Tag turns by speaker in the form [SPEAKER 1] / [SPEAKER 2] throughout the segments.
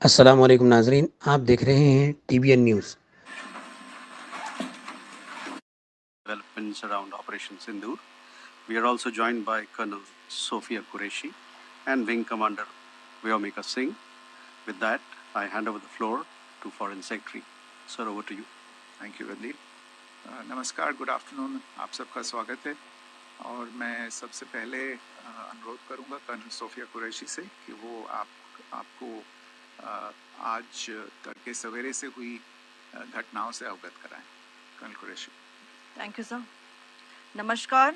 [SPEAKER 1] अस्सलाम वालेकुम नाजरीन, आप देख रहे हैं TBN news.
[SPEAKER 2] Developments around Operation Sindoor. We are also joined by Colonel Sophia Qureshi and Wing Commander Vyomika Singh. With that, I hand over the floor to Foreign Secretary. Sir, over to you.
[SPEAKER 3] Thank you Randeep. नमस्कार, good afternoon, आप सबका स्वागत है। और मैं सबसे पहले अनुरोध करूंगा कर्नल सोफिया कुरैशी से कि वो आपको आज तड़के सवेरे से हुई घटनाओं से अवगत कराएं। Colonel Qureshi.
[SPEAKER 4] Thank you sir. नमस्कार।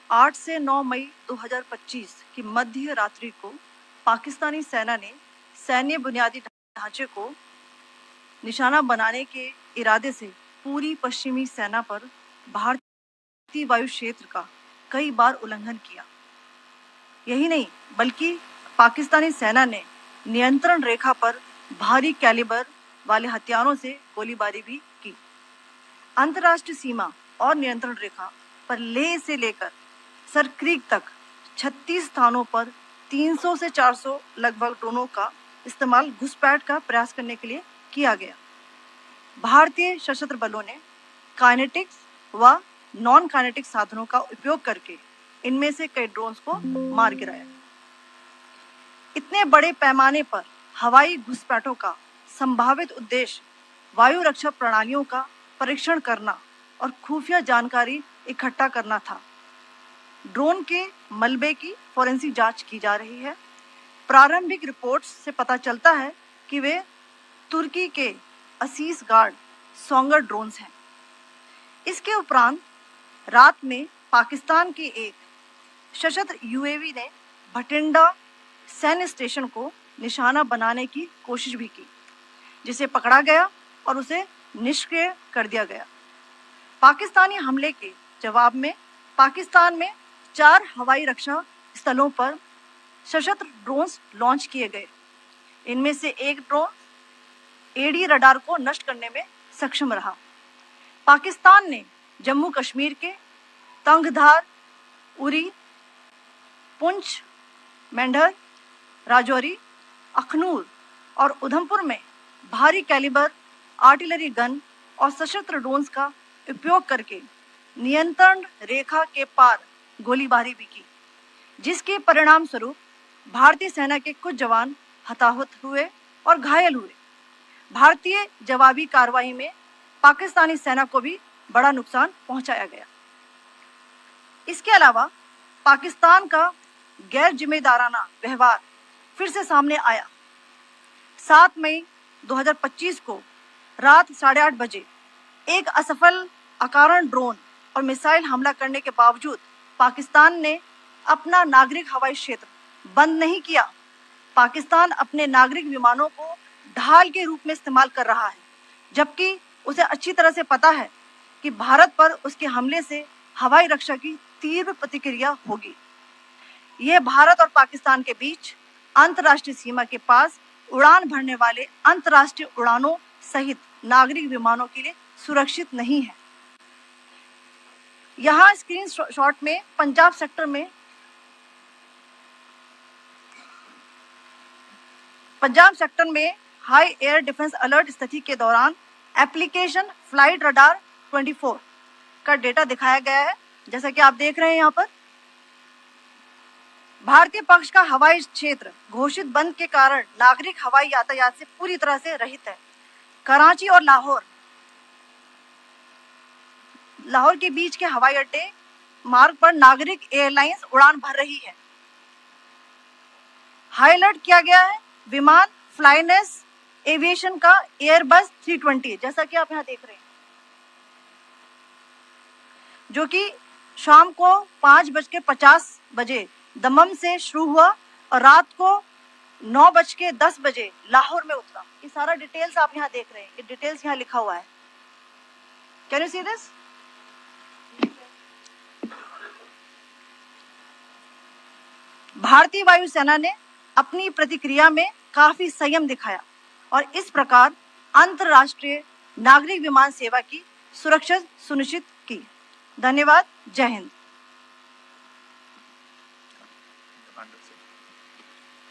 [SPEAKER 4] 8 से 9 मई 2025 की मध्य रात्रि को पाकिस्तानी सेना ने सैन्य बुनियादी ढांचे को निशाना बनाने के इरादे से पूरी पश्चिमी सेना पर भारतीय वायु क्षेत्र का कई बार उल्लंघन किया। यही नहीं बल्कि पाकिस्तानी सेना ने नियंत्रण रेखा पर भारी कैलिबर वाले हथियारों से गोलीबारी भी की। अंतर्राष्ट्रीय सीमा और नियंत्रण रेखा पर लेह से लेकर सर क्रीक तक 36 स्थानों पर 300 से 400 लगभग ड्रोनों का इस्तेमाल घुसपैठ का प्रयास करने के लिए किया गया। भारतीय सशस्त्र बलों ने काइनेटिक्स व नॉन काइनेटिक साधनों का उपयोग करके इनमें से कई ड्रोन्स को मार गिराया। इतने बड़े पैमाने पर हवाई घुसपैठों का संभावित उद्देश्य वायु रक्षा प्रणालियों का परीक्षण करना और खुफिया जानकारी इकट्ठा करना था। ड्रोन के मलबे की फोरेंसिक जांच की जा रही है। प्रारंभिक रिपोर्ट्स से पता चलता है कि वे तुर्की के असीस गार्ड सोंगर ड्रोन्स हैं। इसके उपरांत रात में पाकिस्तान के एक सशस्त्र UAV ने भटिंडा सैन्य स्टेशन को निशाना बनाने की कोशिश भी की, जिसे पकड़ा गया और उसे निष्क्रिय कर दिया गया। पाकिस्तानी हमले के जवाब में पाकिस्तान में 4 हवाई रक्षा स्थलों पर सशस्त्र ड्रोन्स लॉन्च किए गए। इनमें से एक ड्रोन AD रडार को नष्ट करने में सक्षम रहा। पाकिस्तान ने जम्मू कश्मीर के तंगधार, उरी, पुंछ, मेंढर, राजौरी, अखनूर और उधमपुर में भारी कैलिबर आर्टिलरी गन और सशस्त्र ड्रोन्स का उपयोग करके नियंत्रण रेखा के पार गोलीबारी भी की, जिसके परिणाम स्वरूप भारतीय सेना के कुछ जवान हताहत हुए और घायल हुए। भारतीय जवाबी कार्रवाई में पाकिस्तानी सेना को भी बड़ा नुकसान पहुंचाया गया। इसके अलावा पाकिस्तान का गैर जिम्मेदाराना व्यवहार फिर से सामने आया। 7 मई 2025 को रात 8:30 बजे एक असफल अकारण ड्रोन और मिसाइल हमला करने के बावजूद पाकिस्तान ने अपना नागरिक हवाई क्षेत्र बंद नहीं किया। पाकिस्तान अपने नागरिक विमानों को ढाल के रूप में इस्तेमाल कर रहा है, जबकि उसे अच्छी तरह से पता है कि भारत पर उसके हमले से हवाई रक्षा की तीव्र प्रतिक्रिया होगी। यह भारत और पाकिस्तान के बीच अंतर्राष्ट्रीय सीमा के पास उड़ान भरने वाले अंतर्राष्ट्रीय उड़ानों सहित नागरिक विमानों के लिए सुरक्षित नहीं है। यहाँ स्क्रीन शॉट में पंजाब सेक्टर में हाई एयर डिफेंस अलर्ट स्थिति के दौरान एप्लीकेशन फ्लाइट रडार 24 का डेटा दिखाया गया है। जैसा कि आप देख रहे हैं यहाँ पर भारतीय पक्ष का हवाई क्षेत्र घोषित बंद के कारण नागरिक हवाई यातायात से पूरी तरह से रहित है। कराची और लाहौर के बीच के हवाई अड्डे मार्ग पर नागरिक एयरलाइंस उड़ान भर रही है। हाई अलर्ट किया गया है विमान फ्लाइनेस एविएशन का एयरबस 320, जैसा कि आप यहाँ देख रहे हैं, जो कि शाम को 5:50 बजे दमम से शुरू हुआ और रात को 9:10 बजे लाहौर में उतरा। ये सारा डिटेल्स आप यहाँ देख रहे हैं, ये डिटेल्स यहाँ लिखा हुआ है। Can you see this? भारतीय वायुसेना ने अपनी प्रतिक्रिया में काफी संयम दिखाया और इस प्रकार अंतर्राष्ट्रीय नागरिक विमान सेवा की सुरक्षा सुनिश्चित की। धन्यवाद। जय Hind.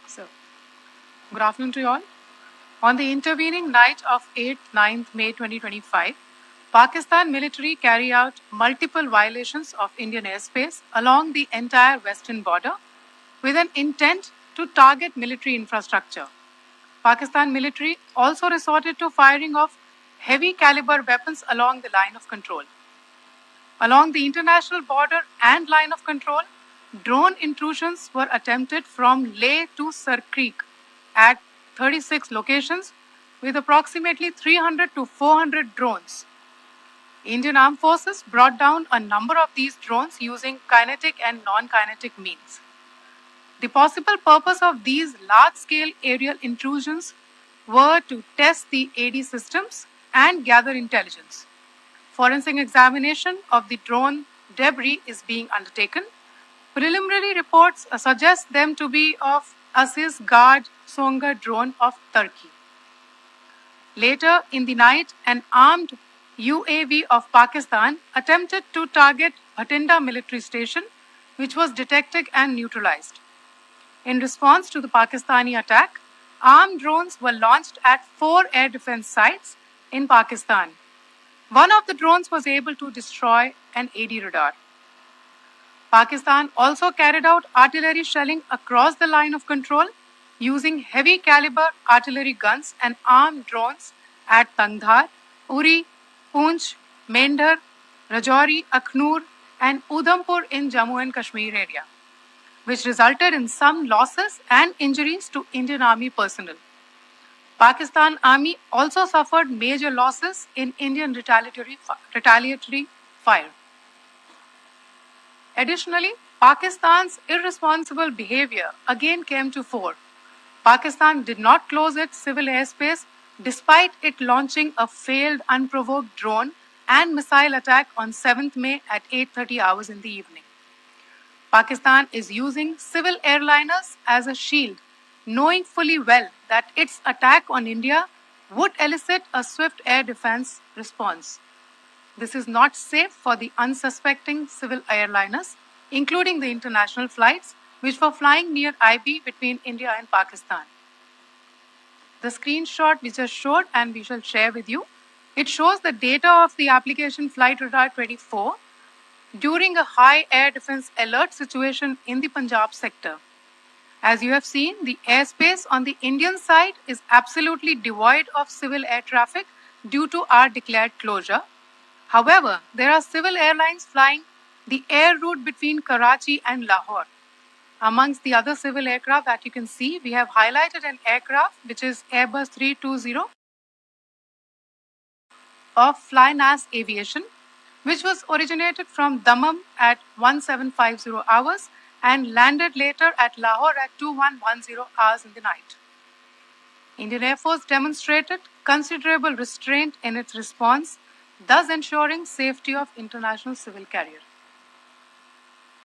[SPEAKER 3] Sir
[SPEAKER 5] Good afternoon to you all. On the intervening night of 8th-9th May 2025, Pakistan military carried out multiple violations of Indian airspace along the entire western border with an intent to target military infrastructure. Pakistan military also resorted to firing of heavy caliber weapons along the line of control. Along the international border and line of control, drone intrusions were attempted from Leh to Sar Creek at 36 locations with approximately 300 to 400 drones. Indian Armed Forces brought down a number of these drones using kinetic and non-kinetic means. The possible purpose of these large-scale aerial intrusions were to test the AD systems and gather intelligence. Forensic examination of the drone debris is being undertaken. Preliminary reports suggest them to be of Aziz Guard Songa drone of Turkey. Later in the night, an armed UAV of Pakistan attempted to target Bhatinda military station, which was detected and neutralized. In response to the Pakistani attack, armed drones were launched at 4 air defense sites in Pakistan. One of the drones was able to destroy an AD radar. Pakistan also carried out artillery shelling across the line of control using heavy caliber artillery guns and armed drones at Tangdhar, Uri, Poonch, Mendhar, Rajouri, Akhnur, and Udhampur in Jammu and Kashmir area, which resulted in some losses and injuries to Indian Army personnel. Pakistan Army also suffered major losses in Indian retaliatory fire. Additionally, Pakistan's irresponsible behavior again came to fore. Pakistan did not close its civil airspace despite it launching a failed unprovoked drone and missile attack on 7th May at 8:30 hours in the evening. Pakistan is using civil airliners as a shield, knowing fully well that its attack on India would elicit a swift air defense response. This is not safe for the unsuspecting civil airliners, including the international flights, which were flying near IB between India and Pakistan. The screenshot we just showed and we shall share with you, it shows the data of the application Flight Radar 24 during a high air defense alert situation in the Punjab sector. As you have seen, the airspace on the Indian side is absolutely devoid of civil air traffic due to our declared closure. However, there are civil airlines flying the air route between Karachi and Lahore. Amongst the other civil aircraft that you can see, we have highlighted an aircraft which is Airbus 320 of Flynas Aviation, which was originated from Dammam at 1750 hours and landed later at Lahore at 2110 hours in the night. Indian Air Force demonstrated considerable restraint in its response, thus ensuring safety of international civil carrier.